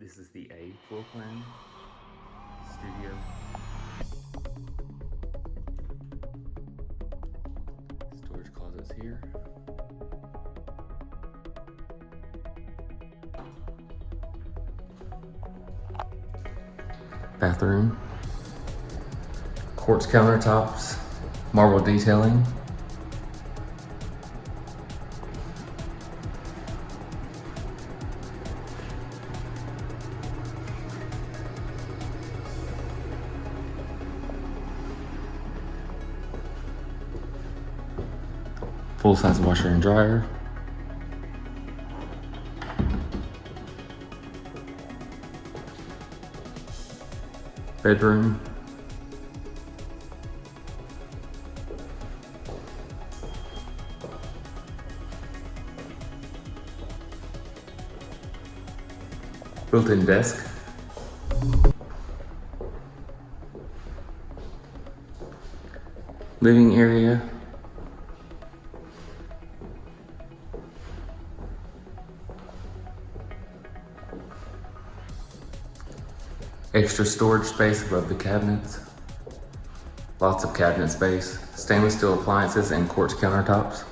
This is the A floor plan studio. Storage closets here. Bathroom. Quartz countertops, marble detailing. Full-size washer and dryer. Bedroom. Built-in desk. Living area. Extra storage space above the cabinets. Lots of cabinet space. Stainless steel appliances and quartz countertops.